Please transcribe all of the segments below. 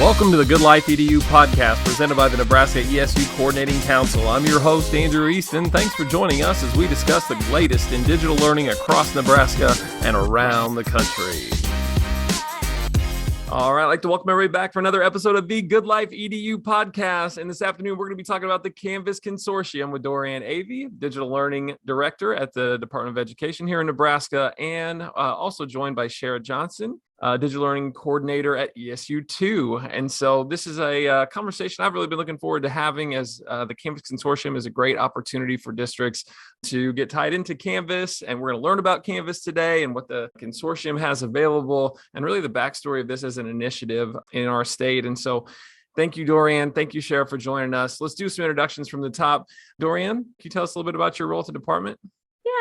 Welcome to the Good Life EDU podcast presented by the Nebraska ESU Coordinating Council. I'm your host, Andrew Easton. Thanks for joining us as we discuss the latest in digital learning across Nebraska and around the country. All right, I'd like to welcome everybody back for another episode of the Good Life EDU podcast. And this afternoon, we're going to be talking about the Canvas Consortium with Dorianne Avey, Digital Learning Director at the Department of Education here in Nebraska, and also joined by Shara Johnson, Digital Learning Coordinator at ESU2. And so this is a conversation I've really been looking forward to having, as the Canvas Consortium is a great opportunity for districts to get tied into Canvas. And we're going to learn about Canvas today and what the consortium has available and really the backstory of this as an initiative in our state. And so thank you, Dorianne. Thank you, Sheriff, for joining us. Let's do some introductions from the top. Dorianne, can you tell us a little bit about your role at the department?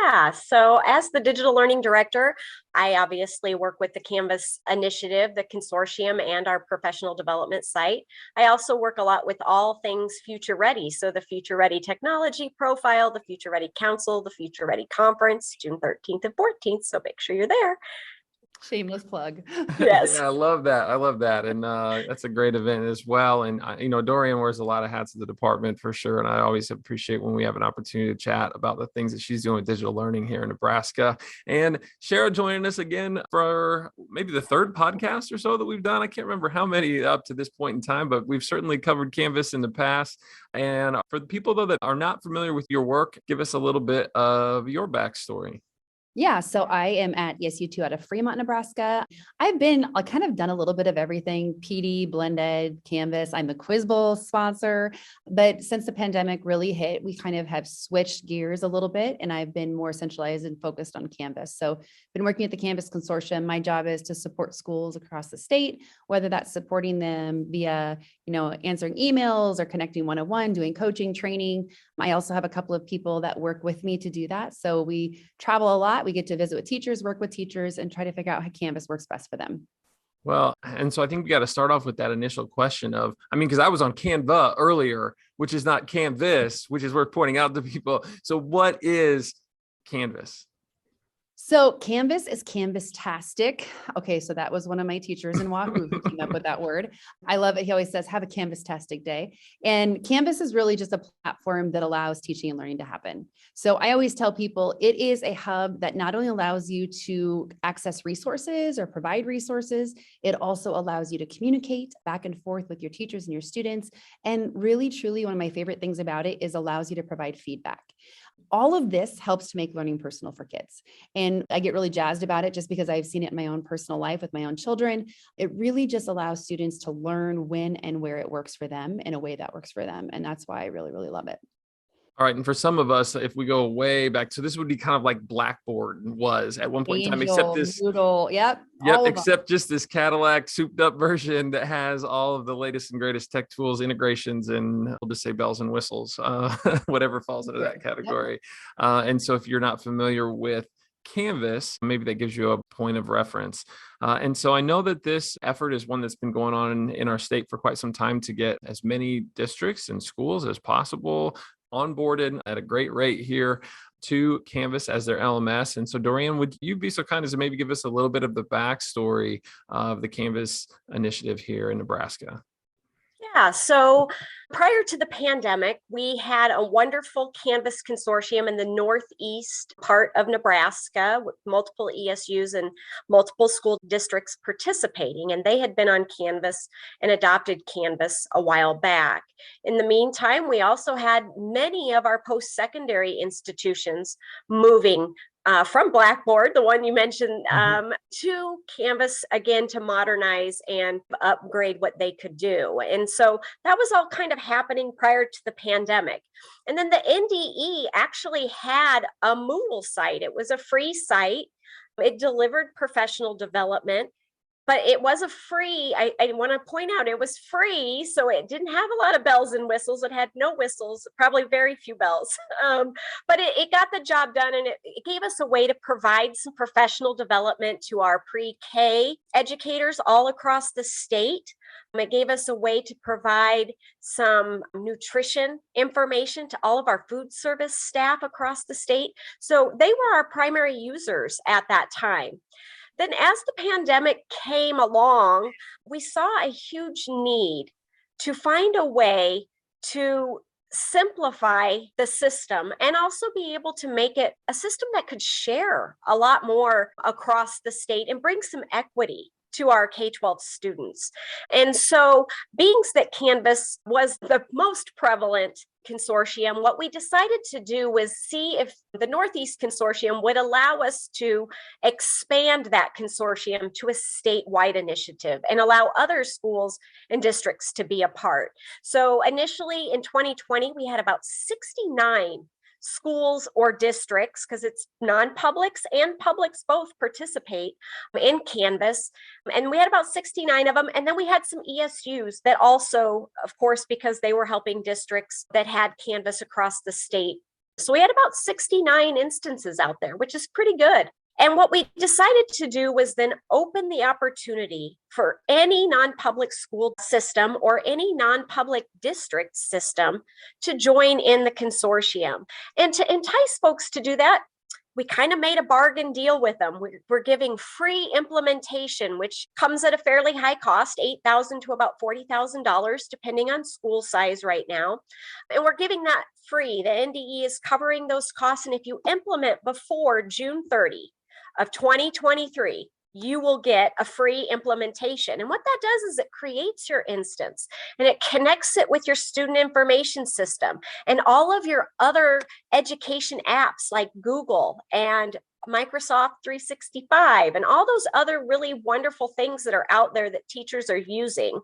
Yeah, so as the Digital Learning Director, I obviously work with the Canvas initiative, the consortium, and our professional development site. I also work a lot with all things Future Ready. So the Future Ready Technology Profile, the Future Ready Council, the Future Ready Conference, June 13th and 14th. So make sure you're there. Shameless plug. Yes. Yeah, I love that. And that's a great event as well. And, Dorianne wears a lot of hats at the department for sure. And I always appreciate when we have an opportunity to chat about the things that she's doing with digital learning here in Nebraska. And Shara joining us again for maybe the third podcast or so that we've done. I can't remember how many up to this point in time, but we've certainly covered Canvas in the past. And for the people, though, that are not familiar with your work, give us a little bit of your backstory. Yeah, so I am at ESU2 out of Fremont, Nebraska. I've been kind of done a little bit of everything, PD, blended, Canvas. I'm the Quiz Bowl sponsor, but since the pandemic really hit, we kind of have switched gears a little bit, and I've been more centralized and focused on Canvas. So been working at the Canvas Consortium. My job is to support schools across the state, whether that's supporting them via, answering emails or connecting one-on-one, doing coaching, training. I also have a couple of people that work with me to do that. So we travel a lot. We get to visit with teachers, work with teachers, and try to figure out how Canvas works best for them. Well, and so I think we got to start off with that initial question of, because I was on Canva earlier, which is not Canvas, which is worth pointing out to people. So what is Canvas? So Canvas is Canvas-tastic. Okay, so that was one of my teachers in Wahoo who came up with that word. I love it. He always says, have a Canvas-tastic day. And Canvas is really just a platform that allows teaching and learning to happen. So I always tell people it is a hub that not only allows you to access resources or provide resources, it also allows you to communicate back and forth with your teachers and your students. And really, truly, one of my favorite things about it is allows you to provide feedback. All of this helps to make learning personal for kids. And I get really jazzed about it just because I've seen it in my own personal life with my own children. It really just allows students to learn when and where it works for them in a way that works for them. And that's why I really, really love it. All right. And for some of us, if we go way back, so this would be kind of like Blackboard was at one point in time, except this Moodle, except just this Cadillac souped up version that has all of the latest and greatest tech tools, integrations, and we'll just say bells and whistles, whatever falls into that category. And so if you're not familiar with Canvas, maybe that gives you a point of reference. And so I know that this effort is one that's been going on in our state for quite some time to get as many districts and schools as possible onboarded at a great rate here to Canvas as their LMS. And so Dorianne, would you be so kind as to maybe give us a little bit of the backstory of the Canvas initiative here in Nebraska? Yeah, so prior to the pandemic, we had a wonderful Canvas consortium in the northeast part of Nebraska with multiple ESUs and multiple school districts participating, and they had been on Canvas and adopted Canvas a while back. In the meantime, we also had many of our post-secondary institutions moving from Blackboard, the one you mentioned, to Canvas again to modernize and upgrade what they could do. And so that was all kind of happening prior to the pandemic. And then the NDE actually had a Moodle site. It was a free site. It delivered professional development. But it was a free, I want to point out, it was free. So it didn't have a lot of bells and whistles. It had no whistles, probably very few bells. But it got the job done, and it gave us a way to provide some professional development to our pre-K educators all across the state. It gave us a way to provide some nutrition information to all of our food service staff across the state. So they were our primary users at that time. Then as the pandemic came along, we saw a huge need to find a way to simplify the system and also be able to make it a system that could share a lot more across the state and bring some equity to our K-12 students. And so, being that Canvas was the most prevalent consortium, what we decided to do was see if the Northeast Consortium would allow us to expand that consortium to a statewide initiative and allow other schools and districts to be a part. So initially in 2020, we had about 69 schools or districts, because it's non-publics and publics both participate in Canvas. And we had about 69 of them. And then we had some ESUs that also, of course, because they were helping districts that had Canvas across the state. So we had about 69 instances out there, which is pretty good. And what we decided to do was then open the opportunity for any non-public school system or any non-public district system to join in the consortium. And to entice folks to do that, we kind of made a bargain deal with them. We're giving free implementation, which comes at a fairly high cost, $8,000 to about $40,000, depending on school size right now. And we're giving that free. The NDE is covering those costs. And if you implement before June 30 of 2023, you will get a free implementation. And what that does is it creates your instance and it connects it with your student information system and all of your other education apps like Google and Microsoft 365 and all those other really wonderful things that are out there that teachers are using.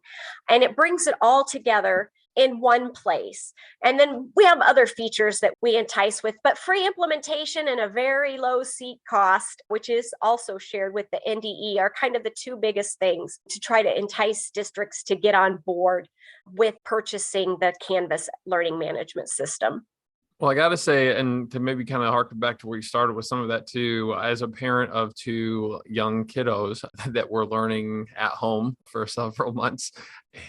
And it brings it all together in one place. And then we have other features that we entice with, but free implementation and a very low seat cost, which is also shared with the NDE, are kind of the two biggest things to try to entice districts to get on board with purchasing the Canvas learning management system. Well, I got to say, and to maybe kind of harken back to where you started with some of that too, as a parent of two young kiddos that were learning at home for several months,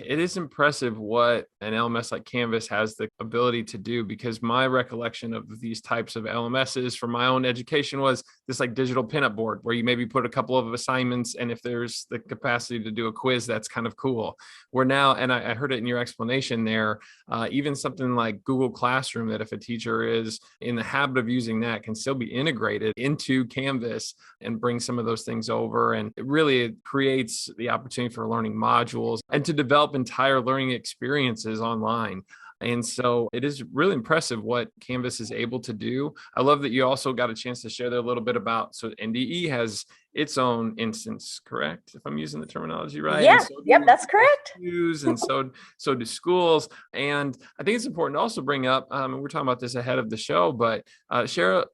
it is impressive what an LMS like Canvas has the ability to do, because my recollection of these types of LMSs from my own education was this like digital pinup board where you maybe put a couple of assignments, and if there's the capacity to do a quiz, that's kind of cool. We're now, and I heard it in your explanation there, even something like Google Classroom, that if a teacher is in the habit of using that, can still be integrated into Canvas and bring some of those things over. And it really creates the opportunity for learning modules and to develop entire learning experiences online. And so it is really impressive what Canvas is able to do. I love that you also got a chance to share there a little bit about, so NDE has its own instance, correct? If I'm using the terminology right. Yeah, so yep, that's correct. And so do schools. And I think it's important to also bring up, and we're talking about this ahead of the show, but share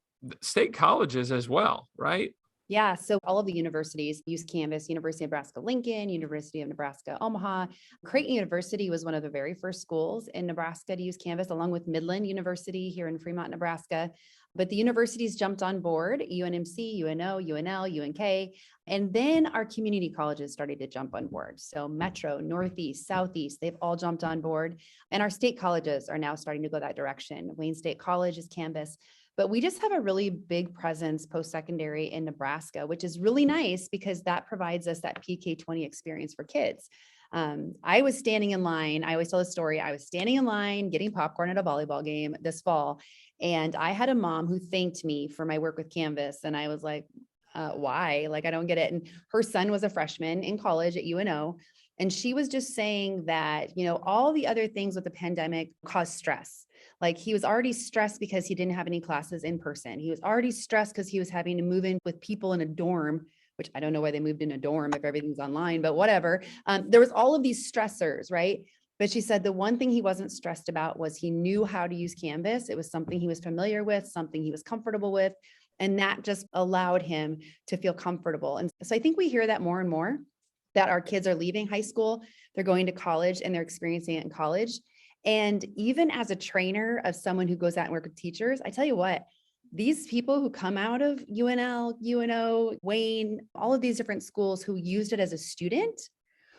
state colleges as well, right? Yeah. So all of the universities use Canvas: University of Nebraska-Lincoln, University of Nebraska-Omaha. Creighton University was one of the very first schools in Nebraska to use Canvas, along with Midland University here in Fremont, Nebraska. But the universities jumped on board: UNMC, UNO, UNL, UNK. And then our community colleges started to jump on board. So Metro, Northeast, Southeast, they've all jumped on board. And our state colleges are now starting to go that direction. Wayne State College is Canvas. But we just have a really big presence post-secondary in Nebraska, which is really nice because that provides us that PK20 experience for kids. I was standing in line. I always tell the story. I was standing in line getting popcorn at a volleyball game this fall. And I had a mom who thanked me for my work with Canvas. And I was like, why? Like, I don't get it. And her son was a freshman in college at UNO. And she was just saying that, all the other things with the pandemic caused stress. Like, he was already stressed because he didn't have any classes in person. He was already stressed because he was having to move in with people in a dorm, which I don't know why they moved in a dorm if everything's online, but whatever. There was all of these stressors, right? But she said the one thing he wasn't stressed about was he knew how to use Canvas. It was something he was familiar with, something he was comfortable with. And that just allowed him to feel comfortable. And so I think we hear that more and more, that our kids are leaving high school, they're going to college, and they're experiencing it in college. And even as a trainer of someone who goes out and work with teachers, I tell you what, these people who come out of UNL, UNO, Wayne, all of these different schools who used it as a student,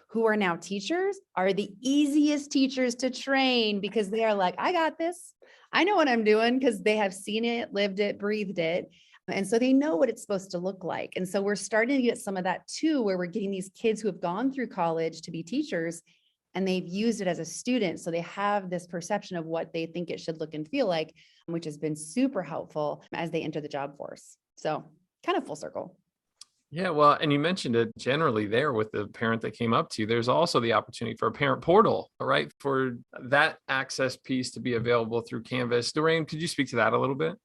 who are now teachers, are the easiest teachers to train, because they are like, I got this. I know what I'm doing, because they have seen it, lived it, breathed it. And so they know what it's supposed to look like. And so we're starting to get some of that too, where we're getting these kids who have gone through college to be teachers and they've used it as a student. So they have this perception of what they think it should look and feel like, which has been super helpful as they enter the job force. So kind of full circle. Yeah, well, and you mentioned it generally there with the parent that came up to you. There's also the opportunity for a parent portal, right? For that access piece to be available through Canvas. Doreen, could you speak to that a little bit?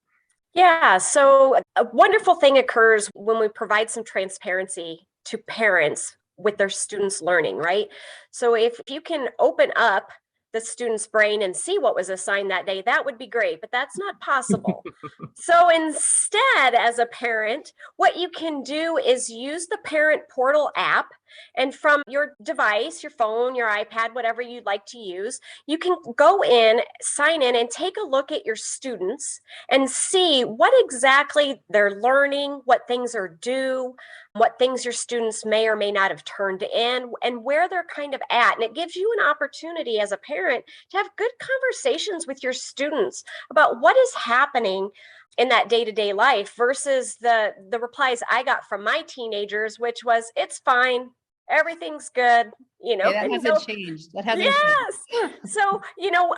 Yeah, so a wonderful thing occurs when we provide some transparency to parents with their students' learning, right? So if you can open up the student's brain and see what was assigned that day, that would be great, but that's not possible. So instead, as a parent, what you can do is use the Parent Portal app, and from your device, your phone, your iPad, whatever you'd like to use, you can go in, sign in, and take a look at your students and see what exactly they're learning, what things are due, what things your students may or may not have turned in, and where they're kind of at. And it gives you an opportunity as a parent to have good conversations with your students about what is happening in that day-to-day life versus the replies I got from my teenagers, which was, it's fine, everything's good, Yeah, that hasn't changed. That hasn't yes. changed. So,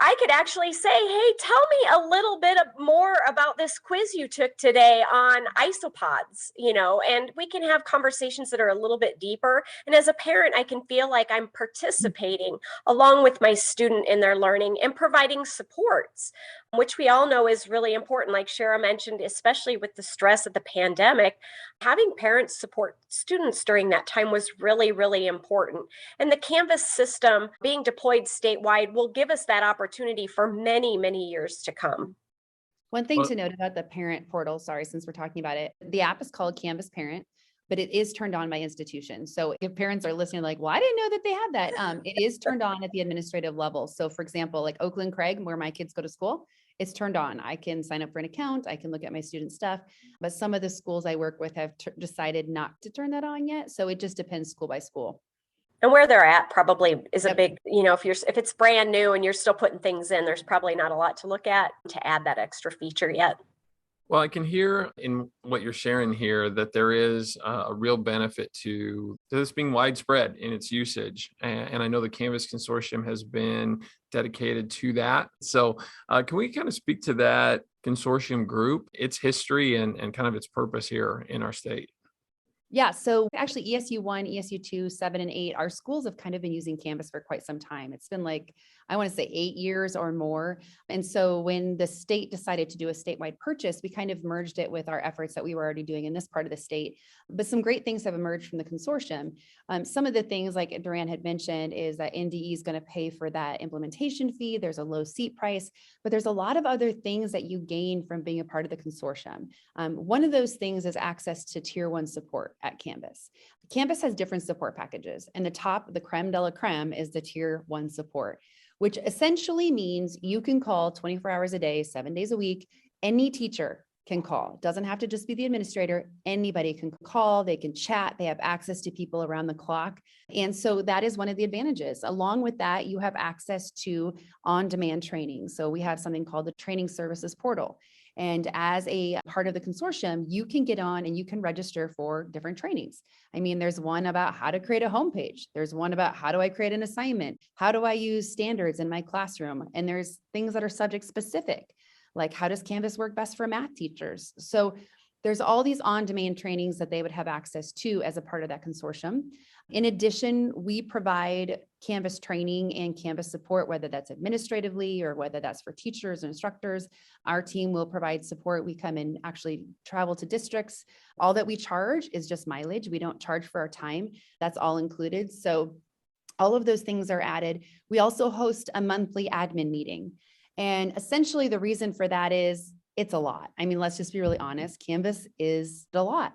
I could actually say, hey, tell me a little bit more about this quiz you took today on isopods, and we can have conversations that are a little bit deeper. And as a parent, I can feel like I'm participating along with my student in their learning and providing supports, which we all know is really important. Like Shara mentioned, especially with the stress of the pandemic, having parents support students during that time was really, really important. And the Canvas system being deployed statewide will give us that opportunity for many, many years to come. One thing to note about the parent portal, sorry, since we're talking about it, the app is called Canvas Parent, but it is turned on by institution. So if parents are listening, like, well, I didn't know that they had that. It is turned on at the administrative level. So for example, like Oakland Craig, where my kids go to school, it's turned on. I can sign up for an account. I can look at my student stuff, but some of the schools I work with have decided not to turn that on yet. So it just depends school by school. And where they're at probably is a big, if it's brand new and you're still putting things in, there's probably not a lot to look at to add that extra feature yet. Well, I can hear in what you're sharing here that there is a real benefit to this being widespread in its usage. And I know the Canvas Consortium has been dedicated to that. So can we kind of speak to that consortium group, its history and kind of its purpose here in our state? Yeah, so actually ESU 1, ESU 2, 7, and 8, our schools have kind of been using Canvas for quite some time. It's been like, I want to say 8 years or more. And so when the state decided to do a statewide purchase, we kind of merged it with our efforts that we were already doing in this part of the state. But some great things have emerged from the consortium. Some of the things like Duran had mentioned is that NDE is going to pay for that implementation fee. There's a low seat price, but there's a lot of other things that you gain from being a part of the consortium. One of those things is access to tier 1 support at Canvas. Canvas has different support packages, and the creme de la creme is the tier 1 support, which essentially means you can call 24 hours a day, 7 days a week. Any teacher can call. It doesn't have to just be the administrator. Anybody can call, they can chat, they have access to people around the clock. And so that is one of the advantages. Along with that, you have access to on-demand training. So we have something called the Training Services Portal. And as a part of the consortium, you can get on and you can register for different trainings. I mean, there's one about how to create a homepage. There's one about how do I create an assignment? How do I use standards in my classroom? And there's things that are subject specific, like how does Canvas work best for math teachers? So there's all these on-demand trainings that they would have access to as a part of that consortium. In addition, we provide Canvas training and Canvas support, whether that's administratively or whether that's for teachers and instructors. Our team will provide support. We come and actually travel to districts. All that we charge is just mileage. We don't charge for our time. That's all included. So all of those things are added. We also host a monthly admin meeting. And essentially the reason for that is it's a lot. I mean, let's just be really honest. Canvas is a lot.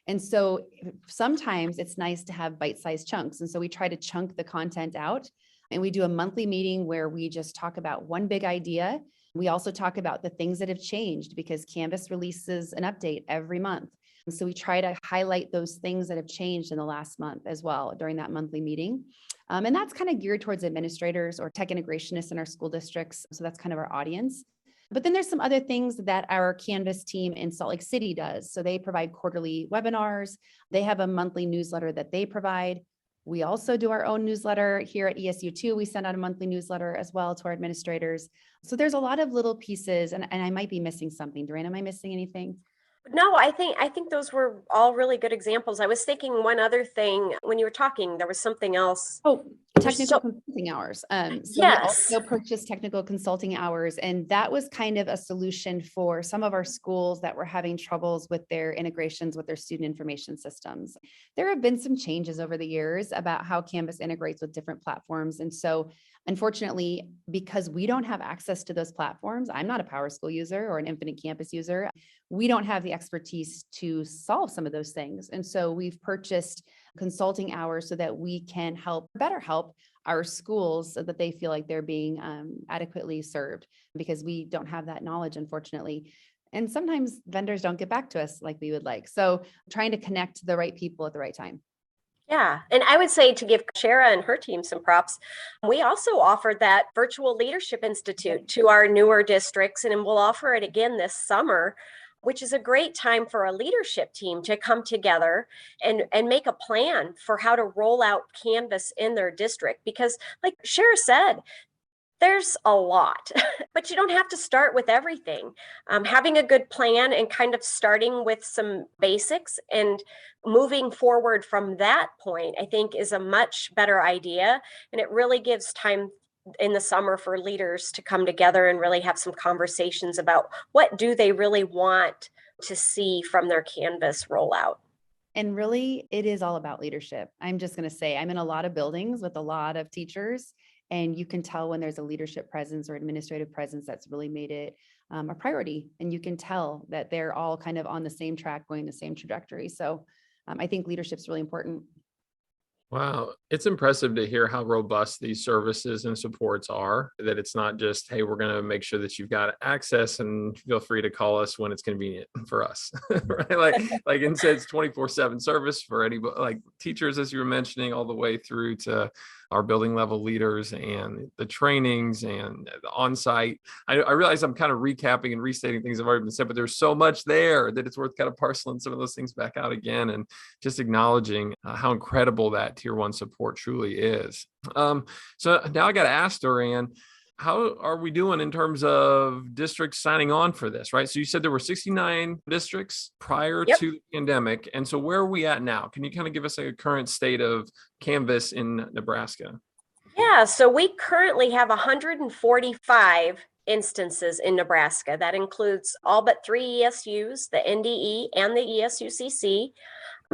And so sometimes it's nice to have bite-sized chunks. And so we try to chunk the content out, and we do a monthly meeting where we just talk about one big idea. We also talk about the things that have changed because Canvas releases an update every month. And so we try to highlight those things that have changed in the last month as well during that monthly meeting. And that's kind of geared towards administrators or tech integrationists in our school districts. So that's kind of our audience. But then there's some other things that our Canvas team in Salt Lake City does. So they provide quarterly webinars. They have a monthly newsletter that they provide. We also do our own newsletter here at ESU2. We send out a monthly newsletter as well to our administrators. So there's a lot of little pieces, and I might be missing something. Doreen, am I missing anything? No, I think those were all really good examples. I was thinking one other thing when you were talking, there was something else. Oh, There's technical so consulting hours. So we yes. also purchased technical consulting hours, and that was kind of a solution for some of our schools that were having troubles with their integrations with their student information systems. There have been some changes over the years about how Canvas integrates with different platforms. And so unfortunately, because we don't have access to those platforms, I'm not a PowerSchool user or an Infinite Campus user. We don't have the expertise to solve some of those things. And so we've purchased consulting hours so that we can better help our schools so that they feel like they're being adequately served, because we don't have that knowledge, unfortunately. And sometimes vendors don't get back to us like we would like. So trying to connect the right people at the right time. Yeah. And I would say, to give Shara and her team some props, we also offered that Virtual Leadership Institute to our newer districts, and we'll offer it again this summer, which is a great time for a leadership team to come together and make a plan for how to roll out Canvas in their district. Because like Shara said, there's a lot, but you don't have to start with everything. Having a good plan and kind of starting with some basics and moving forward from that point, I think, is a much better idea. And it really gives time in the summer for leaders to come together and really have some conversations about what do they really want to see from their Canvas rollout. And really, it is all about leadership. I'm just going to say, I'm in a lot of buildings with a lot of teachers, and you can tell when there's a leadership presence or administrative presence that's really made it a priority. And you can tell that they're all kind of on the same track, going the same trajectory. So I think leadership is really important. Wow. It's impressive to hear how robust these services and supports are, that it's not just, hey, we're going to make sure that you've got access and feel free to call us when it's convenient for us, right? Like instead it's 24/7 service for anybody, like teachers, as you were mentioning, all the way through to our building level leaders and the trainings and the on-site. I realize I'm kind of recapping and restating things that have already been said, but there's so much there that it's worth kind of parceling some of those things back out again and just acknowledging how incredible that tier one support truly is. So now I got to ask Dorian, how are we doing in terms of districts signing on for this, right? So you said there were 69 districts prior to the pandemic. And so where are we at now? Can you kind of give us a current state of Canvas in Nebraska? Yeah, so we currently have 145 instances in Nebraska. That includes all but 3 ESUs, the NDE and the ESUCC.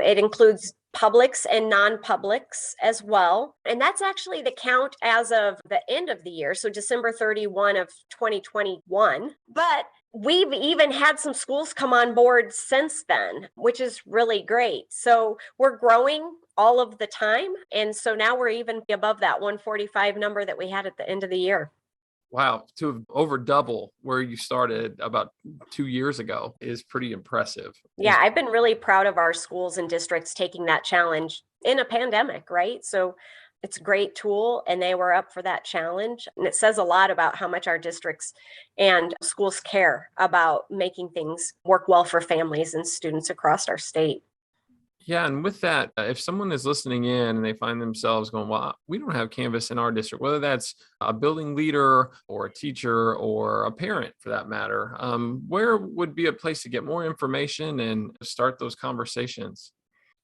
It includes publics and non-publics as well. And that's actually the count as of the end of the year, so December 31 of 2021. But we've even had some schools come on board since then, which is really great. So we're growing all of the time. And so now we're even above that 145 number that we had at the end of the year. Wow, to over double where you started about 2 years ago is pretty impressive. Yeah, I've been really proud of our schools and districts taking that challenge in a pandemic, right? So it's a great tool, and they were up for that challenge. And it says a lot about how much our districts and schools care about making things work well for families and students across our state. Yeah, and with that, if someone is listening in and they find themselves going, well, we don't have Canvas in our district, whether that's a building leader or a teacher or a parent for that matter, where would be a place to get more information and start those conversations?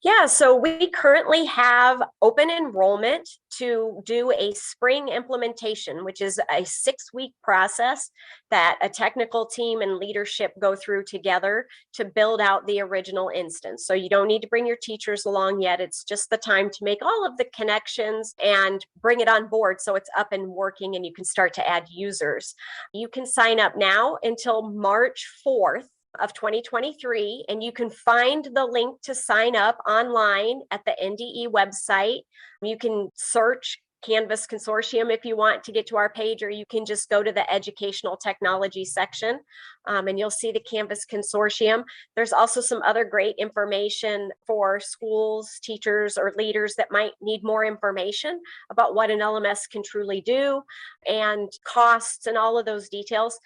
Yeah, so we currently have open enrollment to do a spring implementation, which is a 6-week process that a technical team and leadership go through together to build out the original instance. So you don't need to bring your teachers along yet. It's just the time to make all of the connections and bring it on board so it's up and working and you can start to add users. You can sign up now until March 4th of 2023, and you can find the link to sign up online at the NDE website. You can search Canvas Consortium if you want to get to our page, or you can just go to the educational technology section and you'll see the Canvas Consortium. There's also some other great information for schools, teachers, or leaders that might need more information about what an LMS can truly do and costs and all of those details.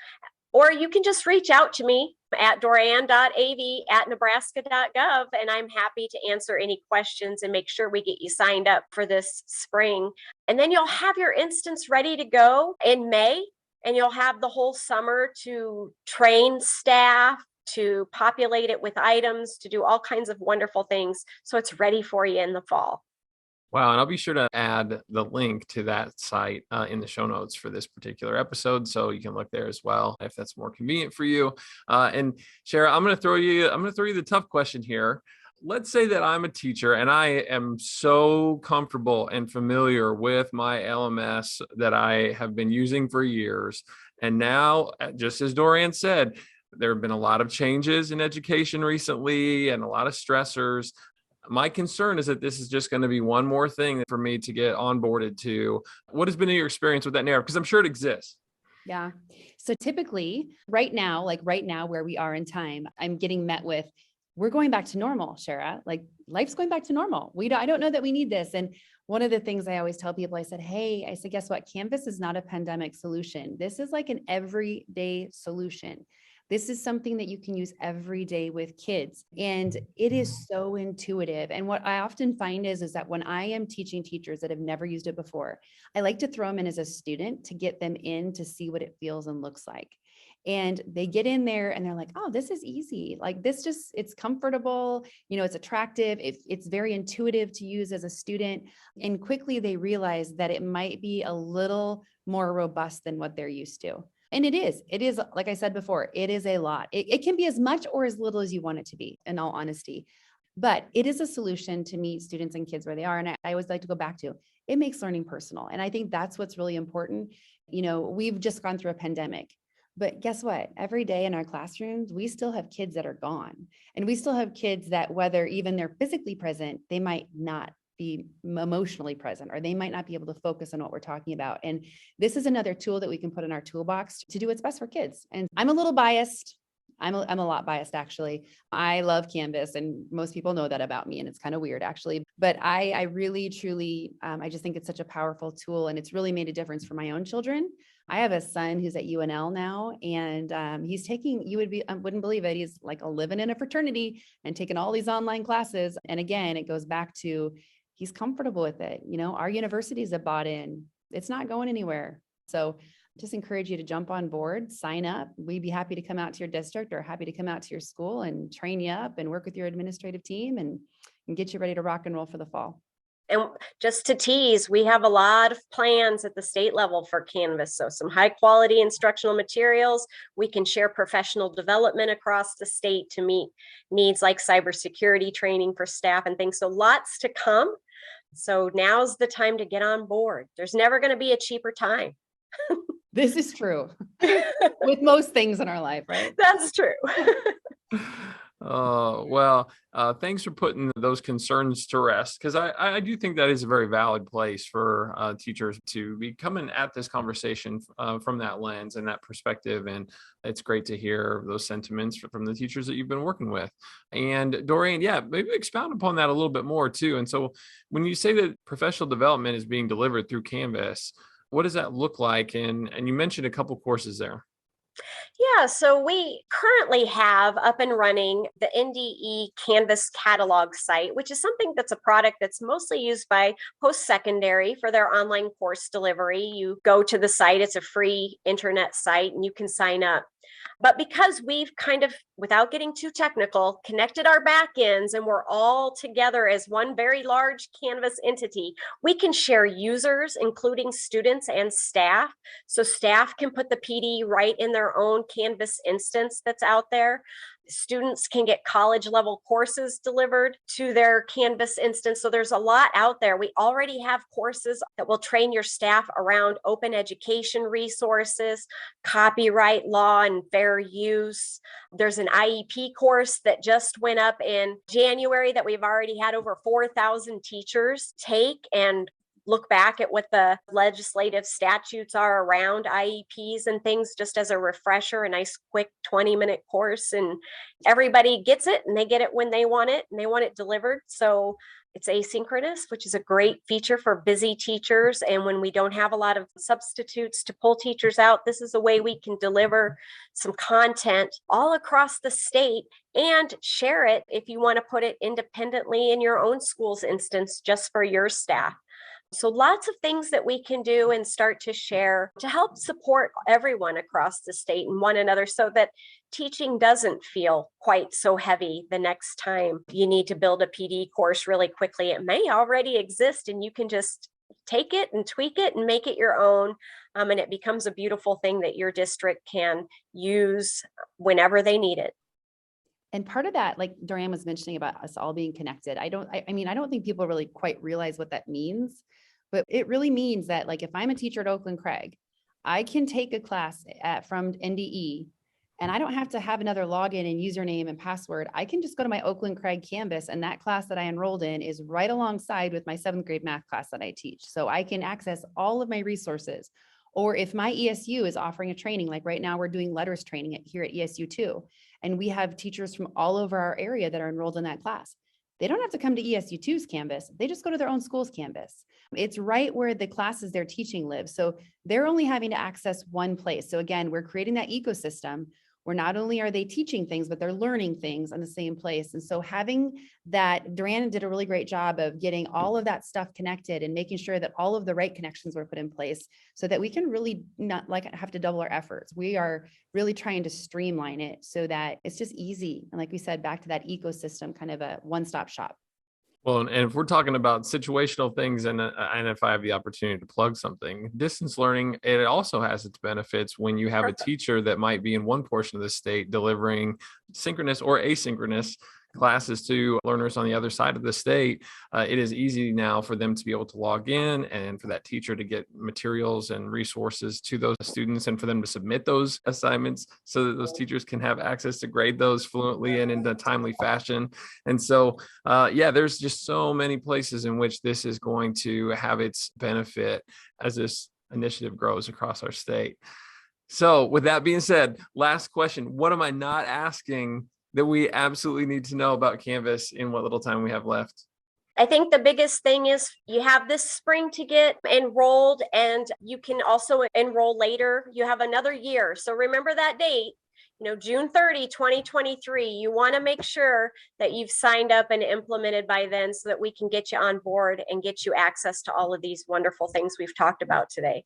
Or you can just reach out to me at doran.av@nebraska.gov, and I'm happy to answer any questions and make sure we get you signed up for this spring. And then you'll have your instance ready to go in May, and you'll have the whole summer to train staff, to populate it with items, to do all kinds of wonderful things. So it's ready for you in the fall. Wow. And I'll be sure to add the link to that site in the show notes for this particular episode. So you can look there as well if that's more convenient for you. And Shara, I'm going to throw you the tough question here. Let's say that I'm a teacher and I am so comfortable and familiar with my LMS that I have been using for years. And now, just as Dorian said, there have been a lot of changes in education recently and a lot of stressors. My concern is that this is just going to be one more thing for me to get onboarded to. What has been your experience with that narrative? Because I'm sure it exists. Yeah. So typically right now where we are in time, I'm getting met with, we're going back to normal, Shara. Like life's going back to normal. I don't know that we need this. And one of the things I always tell people, I said, guess what? Canvas is not a pandemic solution. This is like an everyday solution. This is something that you can use every day with kids. And it is so intuitive. And what I often find is that when I am teaching teachers that have never used it before, I like to throw them in as a student to get them in to see what it feels and looks like. And they get in there and they're like, oh, this is easy. Like it's comfortable, it's attractive. It's very intuitive to use as a student. And quickly they realize that it might be a little more robust than what they're used to. And it is, like I said before, it is a lot. It can be as much or as little as you want it to be, in all honesty. But it is a solution to meet students and kids where they are. And I always like to go back to, it makes learning personal. And I think that's what's really important. We've just gone through a pandemic, but guess what? Every day in our classrooms, we still have kids that are gone. And we still have kids that, whether even they're physically present, they might not be emotionally present, or they might not be able to focus on what we're talking about. And this is another tool that we can put in our toolbox to do what's best for kids. And I'm a little biased. I'm a lot biased, actually. I love Canvas, and most people know that about me, and it's kind of weird, actually. But I really, truly, I just think it's such a powerful tool, and it's really made a difference for my own children. I have a son who's at UNL now, and he's taking, wouldn't believe it, he's like living in a fraternity and taking all these online classes. And again, it goes back to, he's comfortable with it. Our universities have bought in. It's not going anywhere. So just encourage you to jump on board, sign up. We'd be happy to come out to your district or happy to come out to your school and train you up and work with your administrative team and get you ready to rock and roll for the fall. And just to tease, we have a lot of plans at the state level for Canvas. So some high quality instructional materials. We can share professional development across the state to meet needs like cybersecurity training for staff and things. So lots to come. So now's the time to get on board. There's never going to be a cheaper time. This is true with most things in our life, right? That's true. Thanks for putting those concerns to rest, because I do think that is a very valid place for teachers to be coming at this conversation from that lens and that perspective. And it's great to hear those sentiments from the teachers that you've been working with. And Dorian, maybe expound upon that a little bit more too. And so when you say that professional development is being delivered through Canvas, what does that look like? And you mentioned a couple courses there. Yeah, so we currently have up and running the NDE Canvas catalog site, which is something that's a product that's mostly used by post-secondary for their online course delivery. You go to the site, it's a free internet site, and you can sign up. But because we've kind of, without getting too technical, connected our back ends and we're all together as one very large Canvas entity, we can share users, including students and staff. So staff can put the PD right in their own Canvas instance that's out there. Students can get college level courses delivered to their Canvas instance. So there's a lot out there. We already have courses that will train your staff around open education resources, copyright law and fair use. There's an IEP course that just went up in January that we've already had over 4,000 teachers take, and look back at what the legislative statutes are around IEPs and things, just as a refresher, a nice quick 20-minute course. And everybody gets it and they get it when they want it and they want it delivered. So it's asynchronous, which is a great feature for busy teachers. And when we don't have a lot of substitutes to pull teachers out, this is a way we can deliver some content all across the state and share it if you want to put it independently in your own school's instance, just for your staff. So lots of things that we can do and start to share to help support everyone across the state and one another, so that teaching doesn't feel quite so heavy the next time you need to build a PD course really quickly. It may already exist and you can just take it and tweak it and make it your own. And it becomes a beautiful thing that your district can use whenever they need it. And part of that, like Dorian was mentioning about us all being connected, I don't think people really quite realize what that means, but it really means that, like, if I'm a teacher at Oakland Craig, I can take a class from NDE and I don't have to have another login and username and password. I can just go to my Oakland Craig Canvas, and that class that I enrolled in is right alongside with my 7th grade math class that I teach. So I can access all of my resources. Or if my ESU is offering a training, like right now we're doing letters training here at ESU too. And we have teachers from all over our area that are enrolled in that class. They don't have to come to ESU2's Canvas. They just go to their own school's Canvas. It's right where the classes they're teaching live. So they're only having to access one place. So again, we're creating that ecosystem where not only are they teaching things, but they're learning things in the same place. And so having that, Duran did a really great job of getting all of that stuff connected and making sure that all of the right connections were put in place so that we can really not like have to double our efforts. We are really trying to streamline it so that it's just easy. And like we said, back to that ecosystem, kind of a one-stop shop. Well, and if we're talking about situational things, and if I have the opportunity to plug something, distance learning, it also has its benefits when you have a teacher that might be in one portion of the state delivering synchronous or asynchronous classes to learners on the other side of the state. It is easy now for them to be able to log in and for that teacher to get materials and resources to those students and for them to submit those assignments so that those teachers can have access to grade those fluently and in a timely fashion. And so, there's just so many places in which this is going to have its benefit as this initiative grows across our state. So with that being said, last question, what am I not asking that we absolutely need to know about Canvas in what little time we have left? I think the biggest thing is you have this spring to get enrolled, and you can also enroll later. You have another year. So remember that date, June 30, 2023. You want to make sure that you've signed up and implemented by then so that we can get you on board and get you access to all of these wonderful things we've talked about today.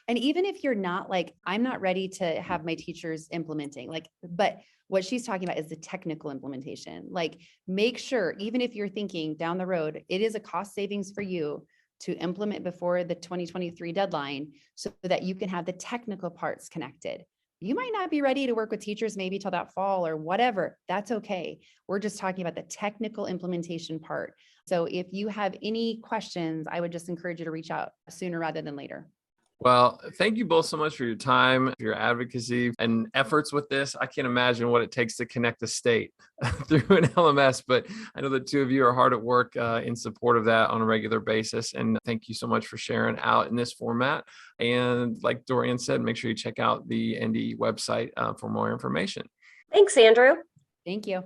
And even if you're not like, I'm not ready to have my teachers implementing, but what she's talking about is the technical implementation. Like, make sure, even if you're thinking down the road, it is a cost savings for you to implement before the 2023 deadline so that you can have the technical parts connected. You might not be ready to work with teachers maybe till that fall or whatever. That's okay. We're just talking about the technical implementation part. So if you have any questions, I would just encourage you to reach out sooner rather than later. Well, thank you both so much for your time, your advocacy and efforts with this. I can't imagine what it takes to connect the state through an LMS, but I know the two of you are hard at work in support of that on a regular basis. And thank you so much for sharing out in this format. And like Dorian said, make sure you check out the NDE website for more information. Thanks, Andrew. Thank you.